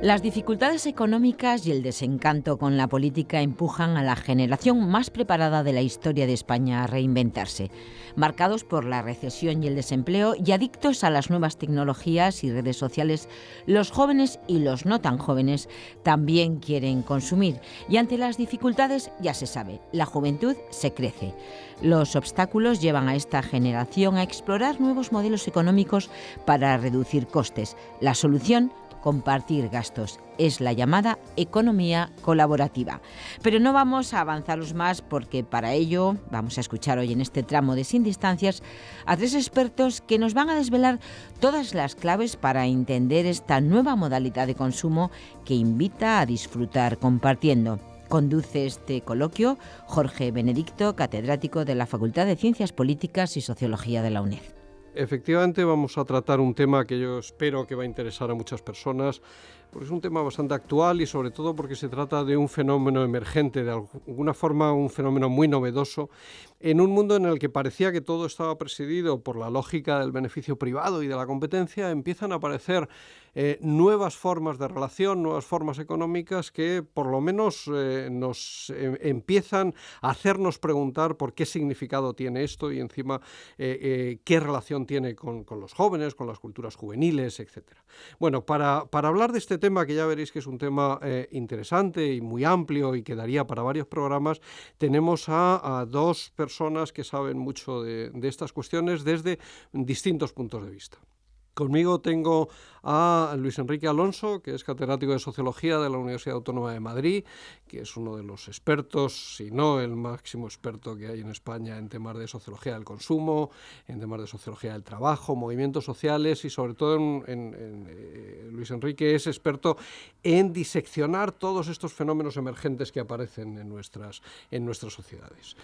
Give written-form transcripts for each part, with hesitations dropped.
Las dificultades económicas y el desencanto con la política empujan a la generación más preparada de la historia de España a reinventarse. Marcados por la recesión y el desempleo y adictos a las nuevas tecnologías y redes sociales, los jóvenes y los no tan jóvenes también quieren consumir. Y ante las dificultades, ya se sabe, la juventud se crece. Los obstáculos llevan a esta generación a explorar nuevos modelos económicos para reducir costes. La solución: compartir gastos. Es la llamada economía colaborativa. Pero no vamos a avanzaros más porque para ello vamos a escuchar hoy en este tramo de Sin Distancias a tres expertos que nos van a desvelar todas las claves para entender esta nueva modalidad de consumo que invita a disfrutar compartiendo. Conduce este coloquio Jorge Benedicto, catedrático de la Facultad de Ciencias Políticas y Sociología de la UNED. Efectivamente, vamos a tratar un tema que yo espero que va a interesar a muchas personas, porque es un tema bastante actual y sobre todo porque se trata de un fenómeno emergente, de alguna forma un fenómeno muy novedoso, en un mundo en el que parecía que todo estaba presidido por la lógica del beneficio privado y de la competencia. Empiezan a aparecer nuevas formas de relación, nuevas formas económicas que por lo menos nos empiezan a hacernos preguntar por qué significado tiene esto y encima qué relación tiene con los jóvenes, con las culturas juveniles, etc. Bueno, para hablar de este tema, que ya veréis que es un tema interesante y muy amplio y que daría para varios programas, tenemos a dos personas que saben mucho de estas cuestiones desde distintos puntos de vista. Conmigo tengo a Luis Enrique Alonso, que es catedrático de Sociología de la Universidad Autónoma de Madrid, que es uno de los expertos, si no el máximo experto que hay en España en temas de sociología del consumo, en temas de sociología del trabajo, movimientos sociales y sobre todo Luis Enrique es experto en diseccionar todos estos fenómenos emergentes que aparecen en nuestras sociedades.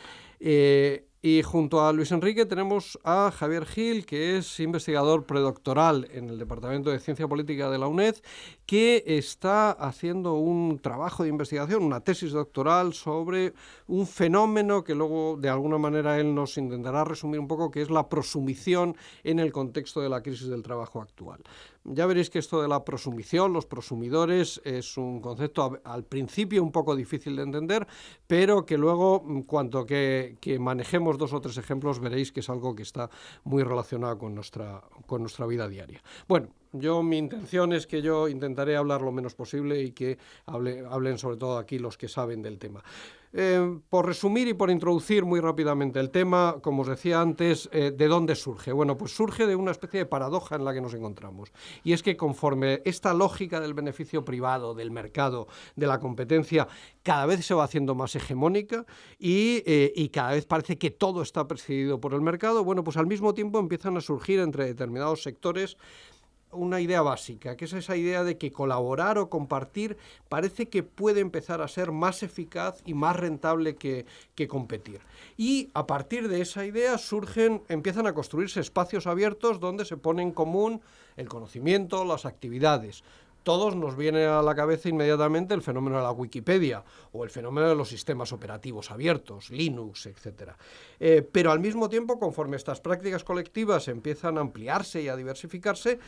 Y junto a Luis Enrique tenemos a Javier Gil, que es investigador predoctoral en el Departamento de Ciencia Política de la UNED, que está haciendo un trabajo de investigación, una tesis doctoral sobre un fenómeno que luego de alguna manera él nos intentará resumir un poco, que es la prosumición en el contexto de la crisis del trabajo actual. Ya veréis que esto de la prosumición, los prosumidores, es un concepto al principio un poco difícil de entender, pero que luego, cuanto que manejemos dos o tres ejemplos, veréis que es algo que está muy relacionado con nuestra vida diaria. Bueno, mi intención es que yo intentaré hablar lo menos posible y que hablen sobre todo aquí los que saben del tema. Por resumir y por introducir muy rápidamente el tema, como os decía antes, ¿de dónde surge? Bueno, pues surge de una especie de paradoja en la que nos encontramos. Y es que conforme esta lógica del beneficio privado, del mercado, de la competencia, cada vez se va haciendo más hegemónica y cada vez parece que todo está presidido por el mercado, bueno, pues al mismo tiempo empiezan a surgir entre determinados sectores una idea básica, que es esa idea de que colaborar o compartir parece que puede empezar a ser más eficaz y más rentable que competir. Y a partir de esa idea empiezan a construirse espacios abiertos donde se pone en común el conocimiento, las actividades. Todos nos viene a la cabeza inmediatamente el fenómeno de la Wikipedia o el fenómeno de los sistemas operativos abiertos, Linux, etc. Pero al mismo tiempo, conforme estas prácticas colectivas empiezan a ampliarse y a diversificarse,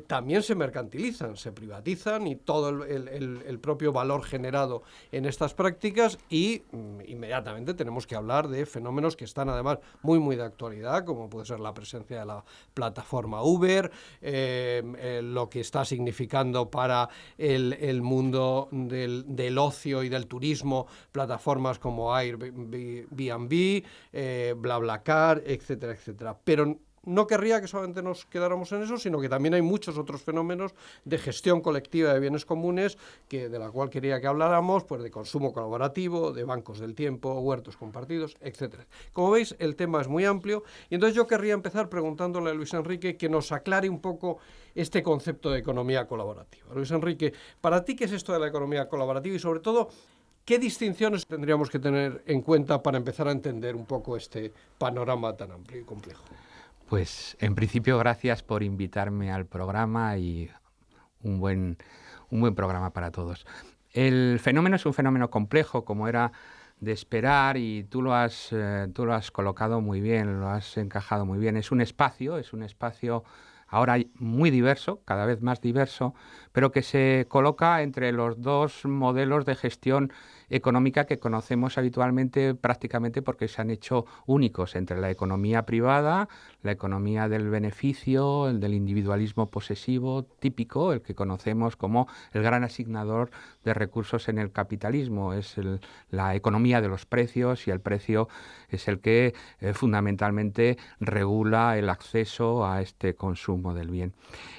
también se mercantilizan, se privatizan y todo el propio valor generado en estas prácticas y inmediatamente tenemos que hablar de fenómenos que están además muy, muy de actualidad, como puede ser la presencia de la plataforma Uber, lo que está significando para el mundo del ocio y del turismo, plataformas como Airbnb, BlaBlaCar, etcétera, etcétera. Pero no querría que solamente nos quedáramos en eso, sino que también hay muchos otros fenómenos de gestión colectiva de bienes comunes de la cual quería que habláramos, pues de consumo colaborativo, de bancos del tiempo, huertos compartidos, etcétera. Como veis, el tema es muy amplio y entonces yo querría empezar preguntándole a Luis Enrique que nos aclare un poco este concepto de economía colaborativa. Luis Enrique, para ti, ¿qué es esto de la economía colaborativa y sobre todo qué distinciones tendríamos que tener en cuenta para empezar a entender un poco este panorama tan amplio y complejo? Pues en principio gracias por invitarme al programa y un buen programa para todos. El fenómeno es un fenómeno complejo, como era de esperar, y tú lo has colocado muy bien, lo has encajado muy bien. Es un espacio ahora muy diverso, cada vez más diverso, pero que se coloca entre los dos modelos de gestión económica que conocemos habitualmente prácticamente porque se han hecho únicos entre la economía privada, la economía del beneficio, el del individualismo posesivo típico, el que conocemos como el gran asignador de recursos en el capitalismo. Es la economía de los precios y el precio es el que fundamentalmente regula el acceso a este consumo del bien.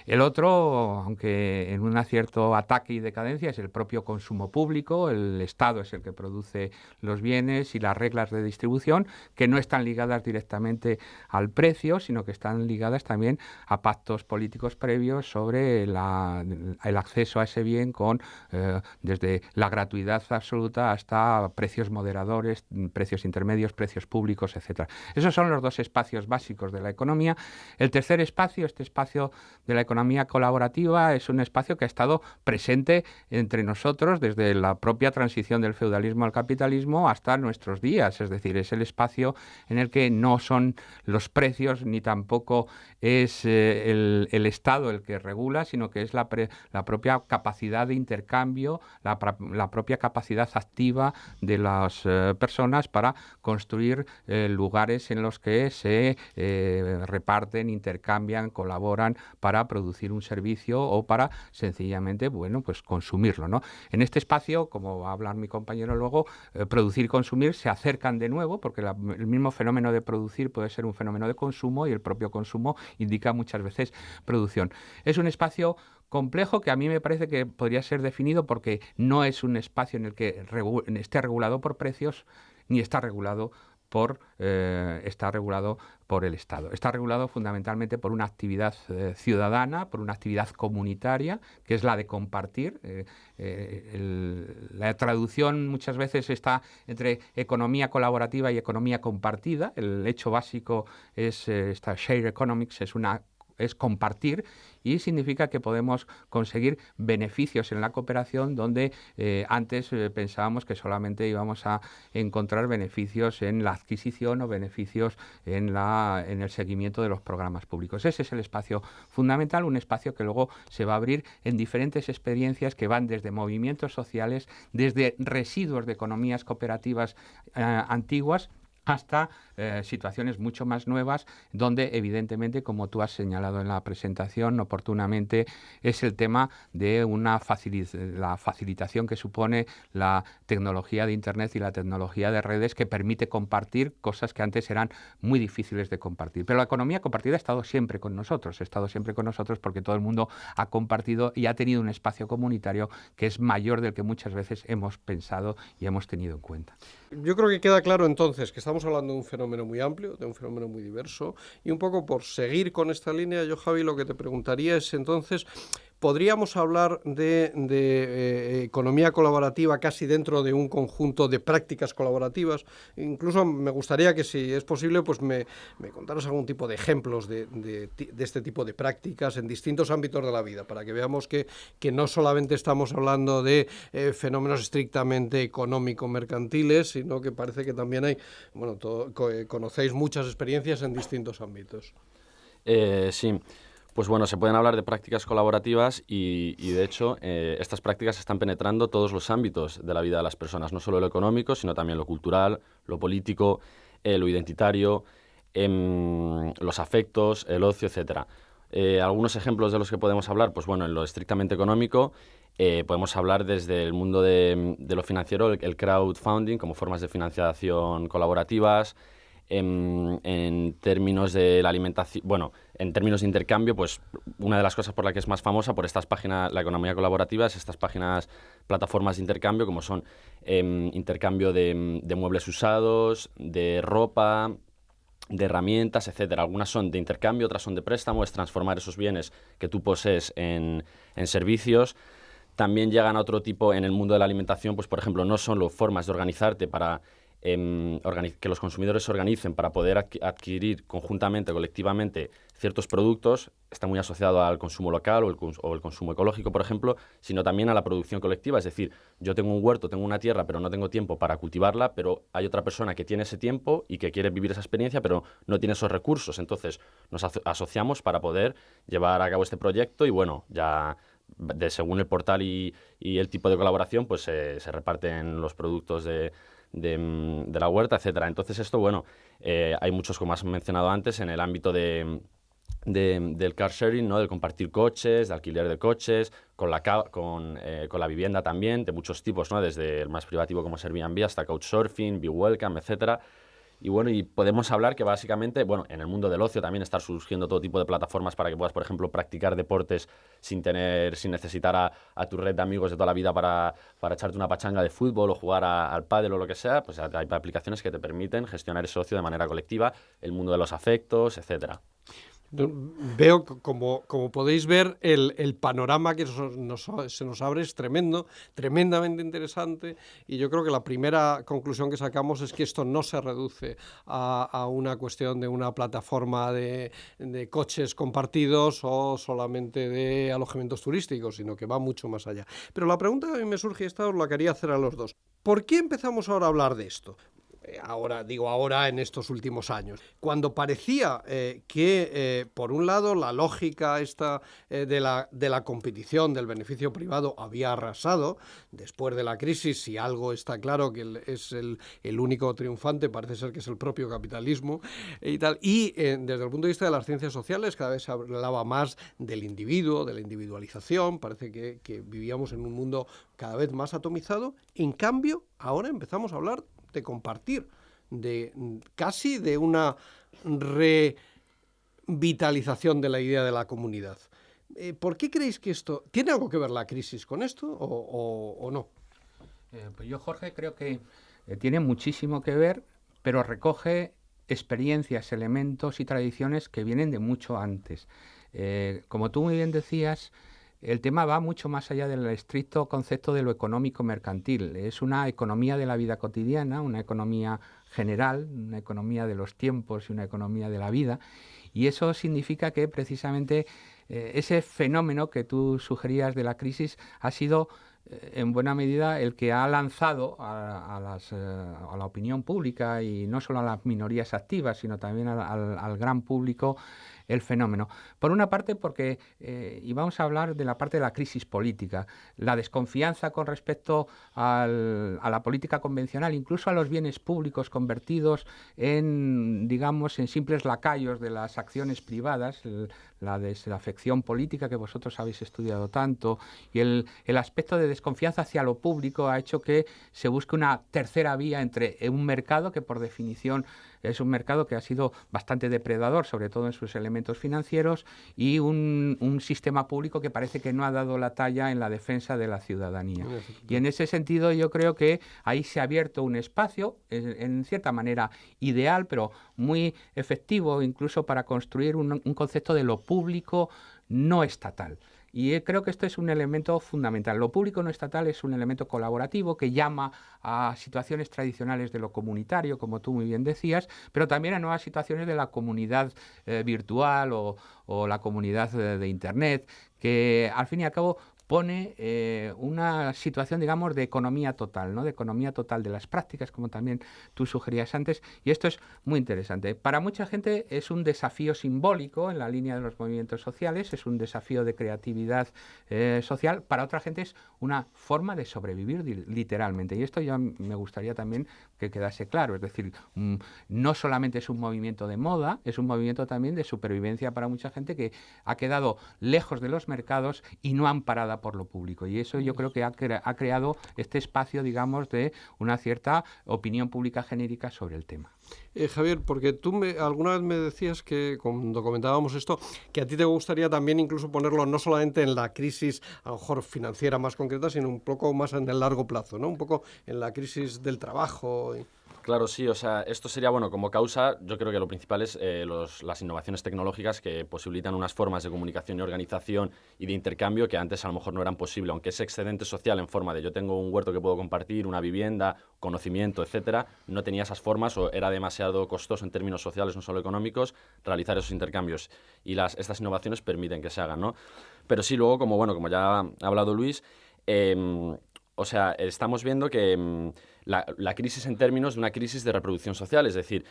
El otro, aunque en un cierto ataque y decadencia, es el propio consumo público. El Estado es el que produce los bienes y las reglas de distribución, que no están ligadas directamente al precio, sino que están ligadas también a pactos políticos previos sobre el acceso a ese bien con desde la gratuidad absoluta hasta precios moderadores, precios intermedios, precios públicos, etcétera. Esos son los dos espacios básicos de la economía. El tercer espacio, este espacio de la economía colaborativa, es un espacio que ha estado presente entre nosotros desde la propia transición del feudalismo al capitalismo hasta nuestros días. Es decir, es el espacio en el que no son los precios ni tampoco es el Estado el que regula, sino que es la propia capacidad de intercambio, la propia capacidad activa de las personas para construir lugares en los que se reparten, intercambian, colaboran para producir un servicio o para sencillamente, bueno, pues consumirlo, ¿no? En este espacio, como va a hablar mi compañero luego, producir y consumir se acercan de nuevo, porque el mismo fenómeno de producir puede ser un fenómeno de consumo y el propio consumo indica muchas veces producción. Es un espacio complejo que a mí me parece que podría ser definido porque no es un espacio en el que esté regulado por precios ni está regulado por el Estado. Está regulado fundamentalmente por una actividad ciudadana, por una actividad comunitaria, que es la de compartir. La traducción muchas veces está entre economía colaborativa y economía compartida. El hecho básico es esta share economics, es compartir, y significa que podemos conseguir beneficios en la cooperación donde antes pensábamos que solamente íbamos a encontrar beneficios en la adquisición o beneficios en el seguimiento de los programas públicos. Ese es el espacio fundamental, un espacio que luego se va a abrir en diferentes experiencias que van desde movimientos sociales, desde residuos de economías cooperativas antiguas, hasta situaciones mucho más nuevas, donde evidentemente, como tú has señalado en la presentación oportunamente, es el tema de la facilitación que supone la tecnología de Internet y la tecnología de redes, que permite compartir cosas que antes eran muy difíciles de compartir. Pero la economía compartida ha estado siempre con nosotros, porque todo el mundo ha compartido y ha tenido un espacio comunitario que es mayor del que muchas veces hemos pensado y hemos tenido en cuenta. Yo creo que queda claro entonces que estamos hablando de un fenómeno muy amplio, de un fenómeno muy diverso, y un poco por seguir con esta línea, yo, Javi, lo que te preguntaría es entonces, ¿podríamos hablar de economía colaborativa casi dentro de un conjunto de prácticas colaborativas? Incluso me gustaría que, si es posible, pues me contaras algún tipo de ejemplos de este tipo de prácticas en distintos ámbitos de la vida, para que veamos que no solamente estamos hablando de fenómenos estrictamente económico-mercantiles, sino que parece que también hay, bueno, conocéis muchas experiencias en distintos ámbitos. Sí. Pues bueno, se pueden hablar de prácticas colaborativas y de hecho, estas prácticas están penetrando todos los ámbitos de la vida de las personas, no solo lo económico, sino también lo cultural, lo político, lo identitario, los afectos, el ocio, etcétera. Algunos ejemplos de los que podemos hablar, pues bueno, en lo estrictamente económico, podemos hablar desde el mundo de lo financiero, el crowdfunding, como formas de financiación colaborativas. En términos de la alimentación, bueno, en términos de intercambio, pues una de las cosas por la que es más famosa por estas páginas, la economía colaborativa, es estas plataformas de intercambio, como son intercambio de muebles usados, de ropa, de herramientas, etcétera. Algunas son de intercambio, otras son de préstamo, es transformar esos bienes que tú posees en servicios. También llegan a otro tipo en el mundo de la alimentación, pues por ejemplo, no solo formas de organizarte para que los consumidores se organicen para poder adquirir conjuntamente, colectivamente, ciertos productos, está muy asociado al consumo local o el consumo ecológico, por ejemplo, sino también a la producción colectiva. Es decir, yo tengo un huerto, tengo una tierra, pero no tengo tiempo para cultivarla, pero hay otra persona que tiene ese tiempo y que quiere vivir esa experiencia, pero no tiene esos recursos. Entonces, nos asociamos para poder llevar a cabo este proyecto y, bueno, ya según el portal y el tipo de colaboración, pues se reparten los productos de la huerta, etcétera. Entonces esto, bueno, hay muchos, como has mencionado antes, en el ámbito del car sharing, ¿no? Del compartir coches, de alquiler de coches, con la vivienda también, de muchos tipos, ¿no? Desde el más privativo como es Airbnb hasta Couchsurfing, Be Welcome, etcétera. Y bueno, y podemos hablar que básicamente, bueno, en el mundo del ocio también están surgiendo todo tipo de plataformas para que puedas, por ejemplo, practicar deportes sin necesitar a tu red de amigos de toda la vida para echarte una pachanga de fútbol o jugar al pádel o lo que sea. Pues hay aplicaciones que te permiten gestionar ese ocio de manera colectiva, el mundo de los afectos, etcétera. Veo, como podéis ver, el panorama que se nos abre es tremendo, tremendamente interesante, y yo creo que la primera conclusión que sacamos es que esto no se reduce a una cuestión de una plataforma de coches compartidos o solamente de alojamientos turísticos, sino que va mucho más allá. Pero la pregunta que a mí me surge, esta os la quería hacer a los dos. ¿Por qué empezamos ahora a hablar de esto? Ahora en estos últimos años, cuando parecía que por un lado la lógica esta de la competición, del beneficio privado había arrasado. Después de la crisis, si algo está claro que es el único triunfante, parece ser que es el propio capitalismo y tal, y desde el punto de vista de las ciencias sociales cada vez se hablaba más del individuo, de la individualización. Parece que vivíamos en un mundo cada vez más atomizado. En cambio, ahora empezamos a hablar de compartir, casi de una revitalización de la idea de la comunidad. ¿Por qué creéis que esto tiene algo que ver la crisis con esto o no? Pues yo, Jorge, creo que tiene muchísimo que ver, pero recoge experiencias, elementos y tradiciones que vienen de mucho antes. Como tú muy bien decías, el tema va mucho más allá del estricto concepto de lo económico mercantil. Es una economía de la vida cotidiana, una economía general, una economía de los tiempos y una economía de la vida. Y eso significa que precisamente ese fenómeno que tú sugerías de la crisis ha sido en buena medida el que ha lanzado a la opinión pública, y no solo a las minorías activas, sino también al gran público, el fenómeno. Por una parte, porque, y vamos a hablar de la parte de la crisis política, la desconfianza con respecto a la política convencional, incluso a los bienes públicos convertidos en, digamos, en simples lacayos de las acciones privadas, la desafección política que vosotros habéis estudiado tanto, y el aspecto de desconfianza hacia lo público ha hecho que se busque una tercera vía entre un mercado que, por definición, es un mercado que ha sido bastante depredador, sobre todo en sus elementos financieros, y un sistema público que parece que no ha dado la talla en la defensa de la ciudadanía. Y en ese sentido yo creo que ahí se ha abierto un espacio, en cierta manera ideal, pero muy efectivo incluso para construir un concepto de lo público no estatal. Y creo que esto es un elemento fundamental. Lo público no estatal es un elemento colaborativo que llama a situaciones tradicionales de lo comunitario, como tú muy bien decías, pero también a nuevas situaciones de la comunidad virtual o la comunidad de Internet, que al fin y al cabo pone una situación, digamos, de economía total, ¿no? De economía total de las prácticas, como también tú sugerías antes, y esto es muy interesante. Para mucha gente es un desafío simbólico en la línea de los movimientos sociales, es un desafío de creatividad social. Para otra gente es una forma de sobrevivir literalmente, y esto ya me gustaría también que quedase claro. Es decir, no solamente es un movimiento de moda, es un movimiento también de supervivencia para mucha gente que ha quedado lejos de los mercados y no amparada por lo público, y eso yo creo que ha creado este espacio, digamos, de una cierta opinión pública genérica sobre el tema. Javier, porque tú alguna vez me decías que, cuando comentábamos esto, que a ti te gustaría también incluso ponerlo no solamente en la crisis, a lo mejor financiera más concreta, sino un poco más en el largo plazo, ¿no? Un poco en la crisis del trabajo. Claro, sí, o sea, esto sería, bueno, como causa, yo creo que lo principal es las innovaciones tecnológicas que posibilitan unas formas de comunicación y organización y de intercambio que antes a lo mejor no eran posibles, aunque ese excedente social en forma de yo tengo un huerto que puedo compartir, una vivienda, conocimiento, etcétera, no tenía esas formas o era demasiado costoso en términos sociales, no solo económicos, realizar esos intercambios. Y estas innovaciones permiten que se hagan, ¿no? Pero sí, luego, como ya ha hablado Luis, o sea, estamos viendo que la crisis en términos de una crisis de reproducción social, es decir,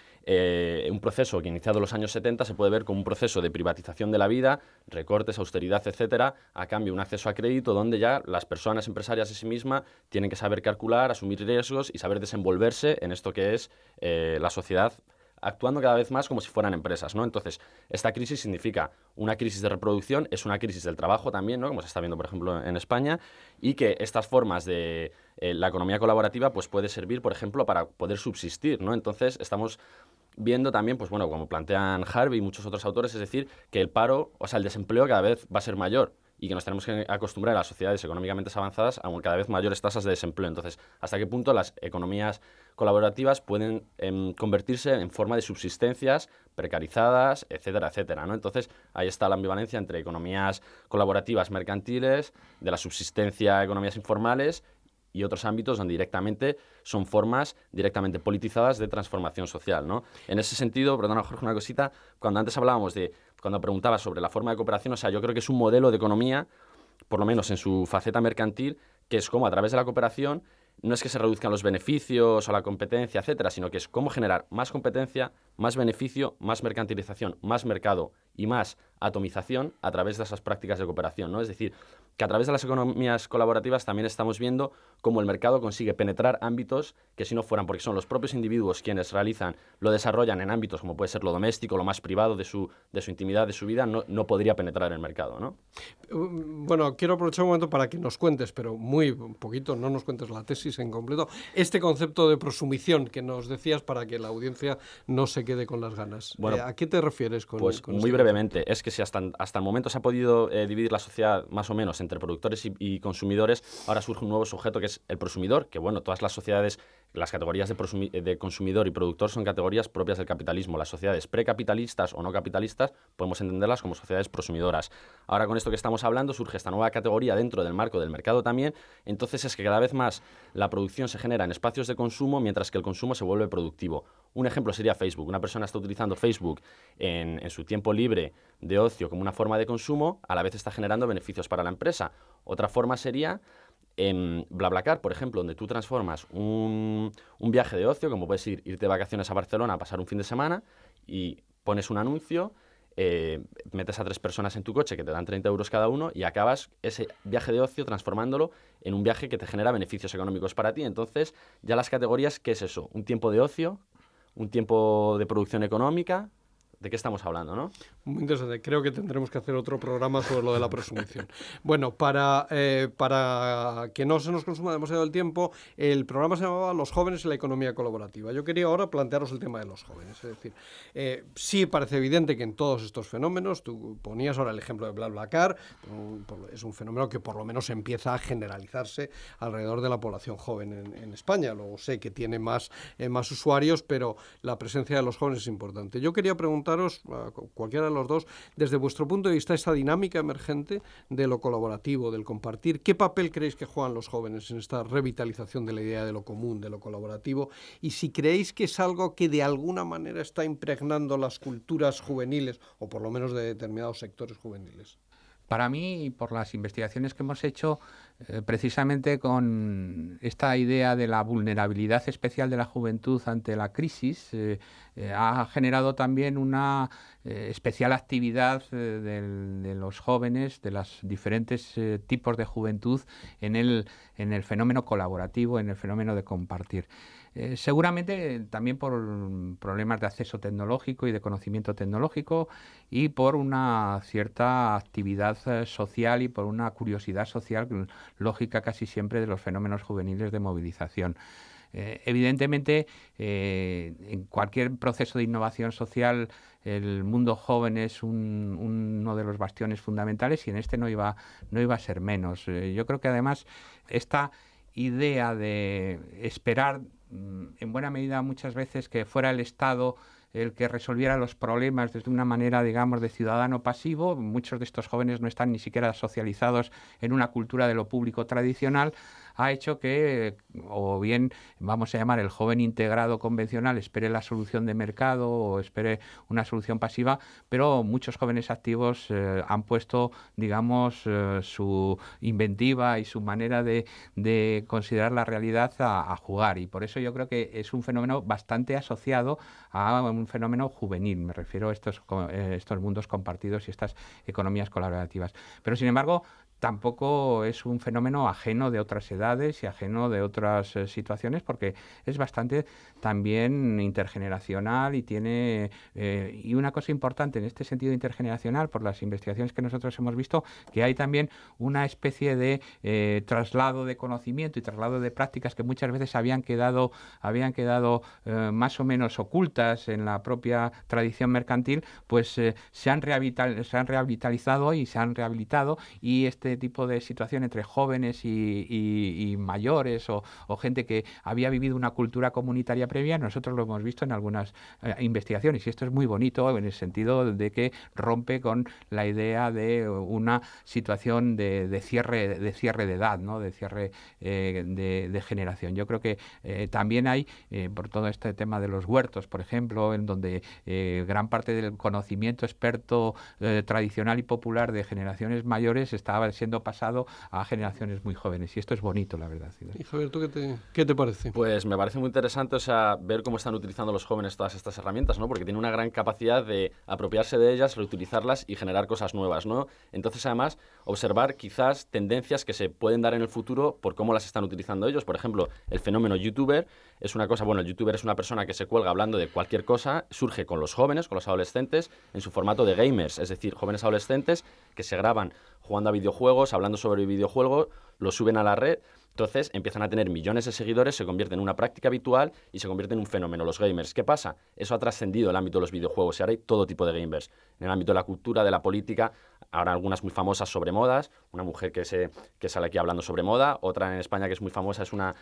un proceso que iniciado en los años 70 se puede ver como un proceso de privatización de la vida, recortes, austeridad, etcétera, a cambio de un acceso a crédito donde ya las personas empresarias en sí mismas tienen que saber calcular, asumir riesgos y saber desenvolverse en esto que es la sociedad, actuando cada vez más como si fueran empresas, ¿no? Entonces, esta crisis significa una crisis de reproducción, es una crisis del trabajo también, ¿no? Como se está viendo, por ejemplo, en España, y que estas formas de la economía colaborativa pues puede servir, por ejemplo, para poder subsistir, ¿no? Entonces, estamos viendo también, pues bueno, como plantean Harvey y muchos otros autores, es decir, que el paro, o sea, el desempleo cada vez va a ser mayor y que nos tenemos que acostumbrar a las sociedades económicamente avanzadas a cada vez mayores tasas de desempleo. Entonces, ¿hasta qué punto las economías colaborativas pueden convertirse en forma de subsistencias precarizadas, etcétera, etcétera, ¿no? Entonces, ahí está la ambivalencia entre economías colaborativas mercantiles, de la subsistencia, economías informales y otros ámbitos donde directamente son formas directamente politizadas de transformación social, ¿no? En ese sentido, perdona Jorge, una cosita, cuando antes hablábamos cuando preguntabas sobre la forma de cooperación, o sea, yo creo que es un modelo de economía, por lo menos en su faceta mercantil, que es como a través de la cooperación, no es que se reduzcan los beneficios o la competencia, etcétera, sino que es cómo generar más competencia, más beneficio, más mercantilización, más mercado y más atomización a través de esas prácticas de cooperación, ¿no? Es decir, que a través de las economías colaborativas también estamos viendo cómo el mercado consigue penetrar ámbitos que si no fueran, porque son los propios individuos quienes lo desarrollan en ámbitos como puede ser lo doméstico, lo más privado de su intimidad, de su vida, no podría penetrar en el mercado, ¿no? Bueno, quiero aprovechar un momento para que nos cuentes, pero muy poquito, no nos cuentes la tesis en completo, este concepto de prosumición que nos decías para que la audiencia no se quede con las ganas. Bueno, ¿A qué te refieres con Pues con muy este brevemente, concepto? es que si hasta el momento se ha podido dividir la sociedad más o menos entre productores y consumidores, ahora surge un nuevo sujeto que es el prosumidor, que bueno, todas las sociedades, las categorías de consumidor y productor son categorías propias del capitalismo. Las sociedades precapitalistas o no capitalistas podemos entenderlas como sociedades prosumidoras. Ahora con esto que estamos hablando surge esta nueva categoría dentro del marco del mercado también, entonces es que cada vez más la producción se genera en espacios de consumo mientras que el consumo se vuelve productivo. Un ejemplo sería Facebook. Una persona está utilizando Facebook en su tiempo libre de ocio como una forma de consumo, a la vez está generando beneficios para la empresa. Otra forma sería BlaBlaCar, por ejemplo, donde tú transformas un viaje de ocio, como puedes irte de vacaciones a Barcelona a pasar un fin de semana y pones un anuncio, metes a 3 personas en tu coche que te dan 30 euros cada uno y acabas ese viaje de ocio transformándolo en un viaje que te genera beneficios económicos para ti. Entonces, ya las categorías, ¿qué es eso? Un tiempo de ocio, un tiempo de producción económica. ¿De qué estamos hablando, no? Muy interesante. Creo que tendremos que hacer otro programa sobre lo de la presunción. Bueno, para que no se nos consuma demasiado el tiempo, el programa se llamaba Los jóvenes y la economía colaborativa. Yo quería ahora plantearos el tema de los jóvenes. Es decir, sí parece evidente que en todos estos fenómenos, tú ponías ahora el ejemplo de BlaBlaCar, es un fenómeno que por lo menos empieza a generalizarse alrededor de la población joven en España. Luego sé que tiene más usuarios, pero la presencia de los jóvenes es importante. Yo quería preguntaros a cualquiera de los dos, desde vuestro punto de vista, esta dinámica emergente de lo colaborativo, del compartir, ¿qué papel creéis que juegan los jóvenes en esta revitalización de la idea de lo común, de lo colaborativo? Y si creéis que es algo que de alguna manera está impregnando las culturas juveniles, o por lo menos de determinados sectores juveniles. Para mí, por las investigaciones que hemos hecho, precisamente con esta idea de la vulnerabilidad especial de la juventud ante la crisis, ha generado también una especial actividad de los jóvenes, de los diferentes tipos de juventud en el fenómeno colaborativo, en el fenómeno de compartir. Seguramente también por problemas de acceso tecnológico y de conocimiento tecnológico y por una cierta actividad social y por una curiosidad social lógica casi siempre de los fenómenos juveniles de movilización. Evidentemente, en cualquier proceso de innovación social, el mundo joven es uno de los bastiones fundamentales y en este no iba a ser menos. Yo creo que además esta idea de esperar en buena medida muchas veces que fuera el Estado el que resolviera los problemas desde una manera, digamos, de ciudadano pasivo. Muchos de estos jóvenes no están ni siquiera socializados en una cultura de lo público tradicional, ha hecho que, o bien vamos a llamar el joven integrado convencional, espere la solución de mercado o espere una solución pasiva, pero muchos jóvenes activos han puesto, digamos, su inventiva y su manera de considerar la realidad a jugar, y por eso yo creo que es un fenómeno bastante asociado a un fenómeno juvenil. Me refiero a estos mundos compartidos y estas economías colaborativas. Pero, sin embargo, tampoco es un fenómeno ajeno de otras edades y ajeno de otras situaciones, porque es bastante también intergeneracional y tiene... y una cosa importante en este sentido intergeneracional, por las investigaciones que nosotros hemos visto, que hay también una especie de traslado de conocimiento y traslado de prácticas que muchas veces habían quedado más o menos ocultas en la propia tradición mercantil, pues se han rehabilitado y se han rehabilitado, y este tipo de situación entre jóvenes y mayores o gente que había vivido una cultura comunitaria previa, nosotros lo hemos visto en algunas investigaciones, y esto es muy bonito en el sentido de que rompe con la idea de una situación de cierre de edad, ¿no? De cierre de generación. Yo creo que también hay, por todo este tema de los huertos, por ejemplo, en donde gran parte del conocimiento experto tradicional y popular de generaciones mayores estaba siendo pasado a generaciones muy jóvenes, y esto es bonito, la verdad. Y Javier, ¿tú qué te parece? Pues me parece muy interesante, o sea, ver cómo están utilizando los jóvenes todas estas herramientas, ¿no? Porque tienen una gran capacidad de apropiarse de ellas, reutilizarlas y generar cosas nuevas, ¿no? Entonces, además, observar quizás tendencias que se pueden dar en el futuro por cómo las están utilizando ellos. Por ejemplo, el fenómeno youtuber es una cosa, bueno, el youtuber es una persona que se cuelga hablando de cualquier cosa, surge con los jóvenes, con los adolescentes, en su formato de gamers, es decir, jóvenes adolescentes que se graban jugando a videojuegos, hablando sobre videojuegos, lo suben a la red. Entonces empiezan a tener millones de seguidores, se convierte en una práctica habitual y se convierte en un fenómeno, los gamers. ¿Qué pasa? Eso ha trascendido el ámbito de los videojuegos y ahora hay todo tipo de gamers. En el ámbito de la cultura, de la política, ahora algunas muy famosas sobre modas, una mujer que sale aquí hablando sobre moda, otra en España que es muy famosa es una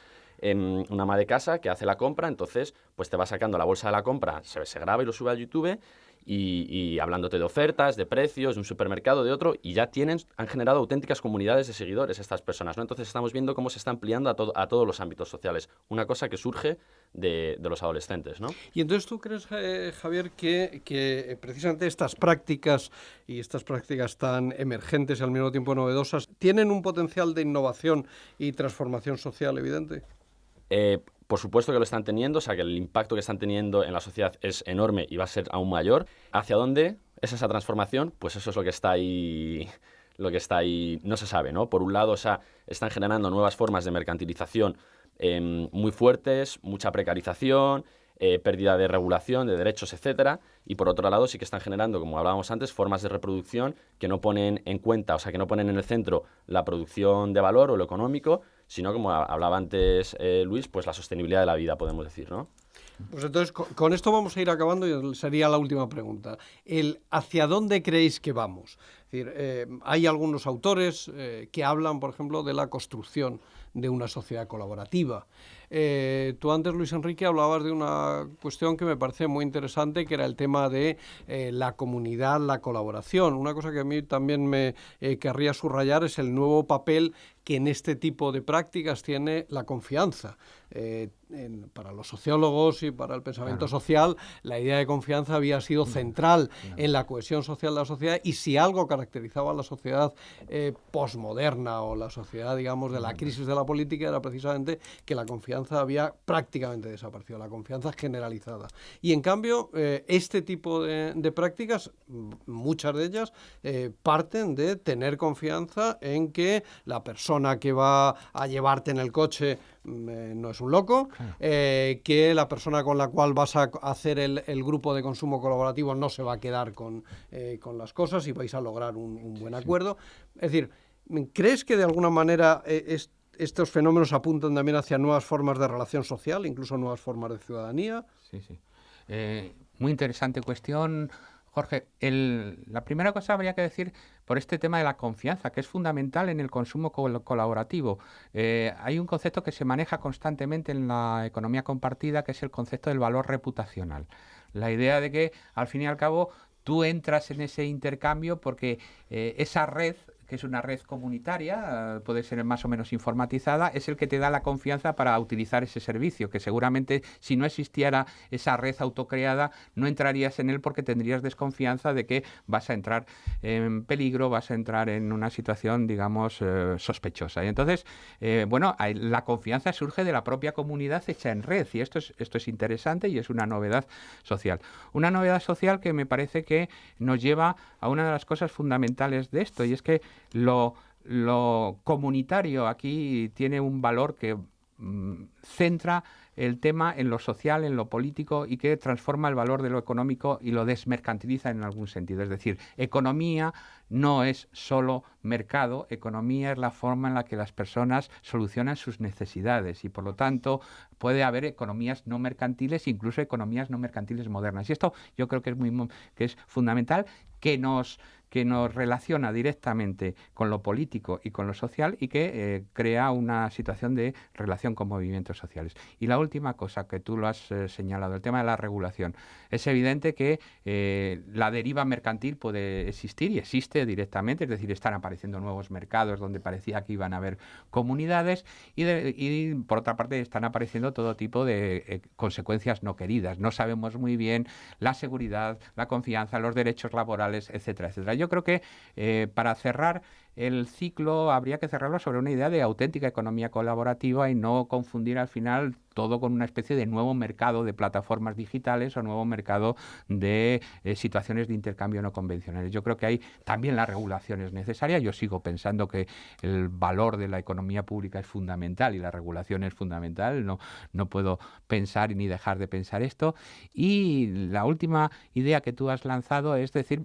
ama de casa que hace la compra, entonces pues te va sacando la bolsa de la compra, se graba y lo sube a YouTube y hablándote de ofertas, de precios, de un supermercado, de otro, y ya han generado auténticas comunidades de seguidores estas personas, ¿no? Entonces estamos viendo cómo se está ampliando a todos los ámbitos sociales, una cosa que surge de los adolescentes, ¿no? Y entonces tú crees, Javier, que precisamente estas prácticas y estas prácticas tan emergentes y al mismo tiempo novedosas tienen un potencial de innovación y transformación social evidente? Por supuesto que lo están teniendo, o sea que el impacto que están teniendo en la sociedad es enorme y va a ser aún mayor. ¿Hacia dónde es esa transformación? Pues eso es lo que está ahí no se sabe, ¿no? Por un lado, o sea, están generando nuevas formas de mercantilización muy fuertes, mucha precarización, pérdida de regulación, de derechos, etcétera, y por otro lado sí que están generando, como hablábamos antes, formas de reproducción que no ponen en cuenta, o sea, que no ponen en el centro la producción de valor o lo económico, sino, como hablaba antes Luis, pues la sostenibilidad de la vida, podemos decir, ¿no? Pues entonces, con esto vamos a ir acabando y sería la última pregunta. ¿Hacia dónde creéis que vamos? Es decir, hay algunos autores que hablan, por ejemplo, de la construcción de una sociedad colaborativa. Tú antes, Luis Enrique, hablabas de una cuestión que me parece muy interesante, que era el tema de la comunidad, la colaboración. Una cosa que a mí también me querría subrayar es el nuevo papel que en este tipo de prácticas tiene la confianza. Para los sociólogos y para el pensamiento social, la idea de confianza había sido central en la cohesión social de la sociedad, y si algo caracterizaba a la sociedad posmoderna o la sociedad, digamos, de la crisis de la política, era precisamente que la confianza había prácticamente desaparecido, la confianza generalizada. Y en cambio, este tipo de prácticas, muchas de ellas, parten de tener confianza en que la persona que va a llevarte en el coche no es un loco, que la persona con la cual vas a hacer el grupo de consumo colaborativo no se va a quedar con las cosas y vais a lograr un buen acuerdo. Es decir, ¿crees que de alguna manera estos fenómenos apuntan también hacia nuevas formas de relación social, incluso nuevas formas de ciudadanía? Sí. Muy interesante cuestión. Jorge, la primera cosa habría que decir por este tema de la confianza, que es fundamental en el consumo colaborativo. Hay un concepto que se maneja constantemente en la economía compartida, que es el concepto del valor reputacional. La idea de que, al fin y al cabo, tú entras en ese intercambio porque esa red, que es una red comunitaria, puede ser más o menos informatizada, es el que te da la confianza para utilizar ese servicio, que seguramente si no existiera esa red autocreada no entrarías en él porque tendrías desconfianza de que vas a entrar en peligro, vas a entrar en una situación, digamos, sospechosa. Y entonces, la confianza surge de la propia comunidad hecha en red, y esto es interesante y es una novedad social. Una novedad social que me parece que nos lleva a una de las cosas fundamentales de esto, y es que lo comunitario aquí tiene un valor que centra el tema en lo social, en lo político, y que transforma el valor de lo económico y lo desmercantiliza en algún sentido. Es decir, economía no es solo mercado, economía es la forma en la que las personas solucionan sus necesidades y, por lo tanto, puede haber economías no mercantiles, incluso economías no mercantiles modernas. Y esto yo creo que es fundamental, que nos relaciona directamente con lo político y con lo social, y que crea una situación de relación con movimientos sociales. Y la última cosa, que tú lo has señalado, el tema de la regulación. Es evidente que la deriva mercantil puede existir y existe directamente, es decir, están apareciendo nuevos mercados donde parecía que iban a haber comunidades, y por otra parte están apareciendo todo tipo de consecuencias no queridas. No sabemos muy bien la seguridad, la confianza, los derechos laborales, etcétera, etcétera. Yo creo que para cerrar el ciclo habría que cerrarlo sobre una idea de auténtica economía colaborativa y no confundir al final todo con una especie de nuevo mercado de plataformas digitales o nuevo mercado de situaciones de intercambio no convencionales. Yo creo que ahí también la regulación es necesaria. Yo sigo pensando que el valor de la economía pública es fundamental y la regulación es fundamental. No puedo pensar ni dejar de pensar esto. Y la última idea que tú has lanzado es decir,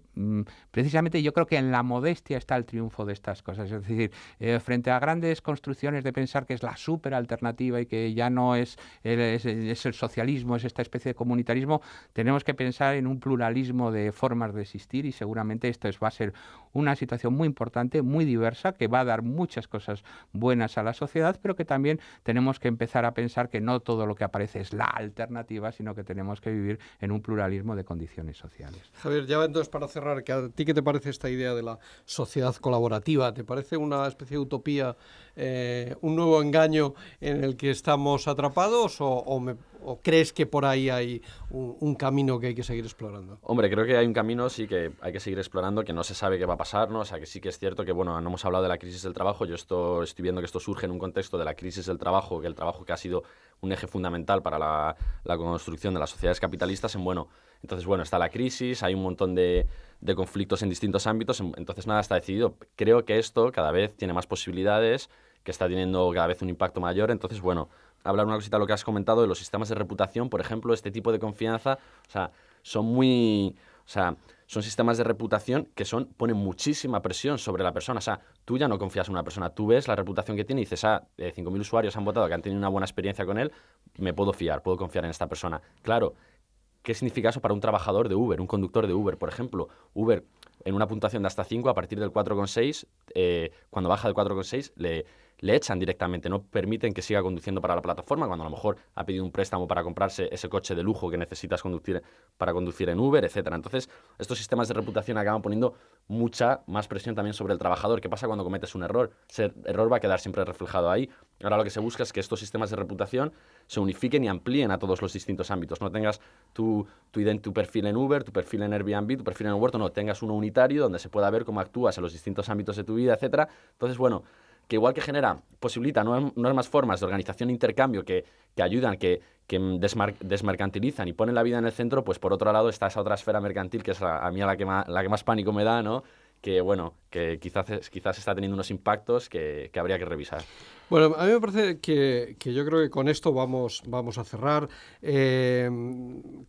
precisamente yo creo que en la modestia está el triunfo de estas cosas. Es decir, frente a grandes construcciones de pensar que es la súper alternativa y que ya no es el socialismo, es esta especie de comunitarismo, tenemos que pensar en un pluralismo de formas de existir, y seguramente esto va a ser una situación muy importante, muy diversa, que va a dar muchas cosas buenas a la sociedad, pero que también tenemos que empezar a pensar que no todo lo que aparece es la alternativa, sino que tenemos que vivir en un pluralismo de condiciones sociales. Javier, ya entonces para cerrar, ¿a ti qué te parece esta idea de la sociedad colaborativa? ¿Te parece una especie de utopía, un nuevo engaño en el que estamos atrapados, o crees que por ahí hay un camino que hay que seguir explorando? Hombre, creo que hay un camino, sí, que hay que seguir explorando, que no se sabe qué va a pasar, ¿no? O sea, que sí que es cierto que, bueno, no hemos hablado de la crisis del trabajo. Yo estoy viendo que esto surge en un contexto de la crisis del trabajo, que el trabajo que ha sido un eje fundamental para la construcción de las sociedades capitalistas. Entonces, está la crisis, hay un montón de conflictos en distintos ámbitos, entonces nada está decidido. Creo que esto cada vez tiene más posibilidades, que está teniendo cada vez un impacto mayor. Entonces, hablar una cosita de lo que has comentado de los sistemas de reputación, por ejemplo, este tipo de confianza, son sistemas de reputación que ponen muchísima presión sobre la persona. O sea, tú ya no confías en una persona, tú ves la reputación que tiene y dices, 5.000 usuarios han votado, que han tenido una buena experiencia con él, me puedo fiar, puedo confiar en esta persona. Claro, ¿qué significa eso para un trabajador de Uber, un conductor de Uber, por ejemplo? Uber, en una puntuación de hasta 5, a partir del 4,6, cuando baja del 4,6, le echan directamente, no permiten que siga conduciendo para la plataforma, cuando a lo mejor ha pedido un préstamo para comprarse ese coche de lujo que necesitas para conducir en Uber, etcétera. Entonces, estos sistemas de reputación acaban poniendo mucha más presión también sobre el trabajador. ¿Qué pasa cuando cometes un error? Ese error va a quedar siempre reflejado ahí. Ahora lo que se busca es que estos sistemas de reputación se unifiquen y amplíen a todos los distintos ámbitos. No tengas tu perfil en Uber, tu perfil en Airbnb, tu perfil en Huerto, no, tengas uno unitario donde se pueda ver cómo actúas en los distintos ámbitos de tu vida, etcétera. Entonces, que igual que posibilita nuevas formas de organización e intercambio que ayudan, que desmercantilizan y ponen la vida en el centro, pues por otro lado está esa otra esfera mercantil que es a mí la que más pánico me da, ¿no? Que quizás está teniendo unos impactos que habría que revisar. Bueno, a mí me parece que yo creo que con esto vamos a cerrar.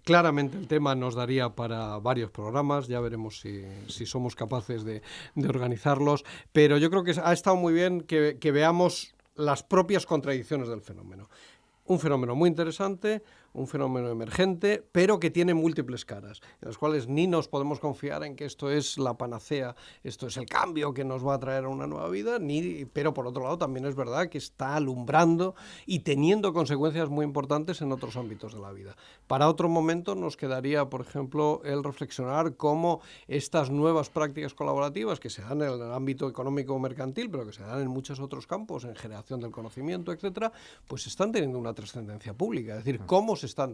Claramente el tema nos daría para varios programas, ya veremos si somos capaces de organizarlos, pero yo creo que ha estado muy bien que veamos las propias contradicciones del fenómeno. un fenómeno muy interesante, un fenómeno emergente, pero que tiene múltiples caras, en las cuales ni nos podemos confiar en que esto es la panacea, esto es el cambio que nos va a traer a una nueva vida, pero por otro lado también es verdad que está alumbrando y teniendo consecuencias muy importantes en otros ámbitos de la vida. Para otro momento nos quedaría, por ejemplo, el reflexionar cómo estas nuevas prácticas colaborativas que se dan en el ámbito económico o mercantil, pero que se dan en muchos otros campos, en generación del conocimiento, etcétera, pues están teniendo una trascendencia pública. Es decir, cómo se están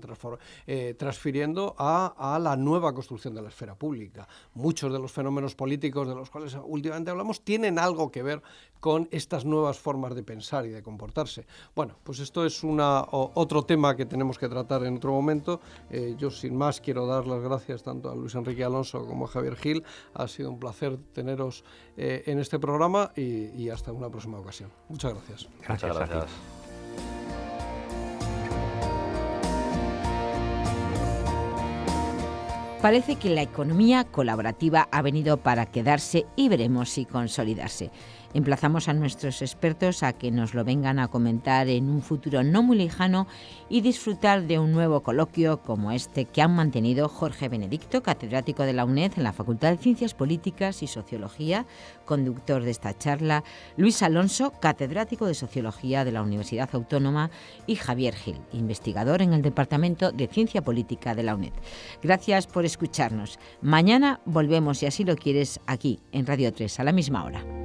transfiriendo a la nueva construcción de la esfera pública. Muchos de los fenómenos políticos de los cuales últimamente hablamos tienen algo que ver con estas nuevas formas de pensar y de comportarse. Bueno, pues esto es otro tema que tenemos que tratar en otro momento. Yo, sin más, quiero dar las gracias tanto a Luis Enrique Alonso como a Javier Gil. Ha sido un placer teneros en este programa y hasta una próxima ocasión. Muchas gracias. Muchas gracias. Parece que la economía colaborativa ha venido para quedarse y veremos si consolidarse. Emplazamos a nuestros expertos a que nos lo vengan a comentar en un futuro no muy lejano y disfrutar de un nuevo coloquio como este que han mantenido Jorge Benedicto, catedrático de la UNED en la Facultad de Ciencias Políticas y Sociología, conductor de esta charla, Luis Alonso, catedrático de Sociología de la Universidad Autónoma, y Javier Gil, investigador en el Departamento de Ciencia Política de la UNED. Gracias por escucharnos. Mañana volvemos, si así lo quieres, aquí en Radio 3 a la misma hora.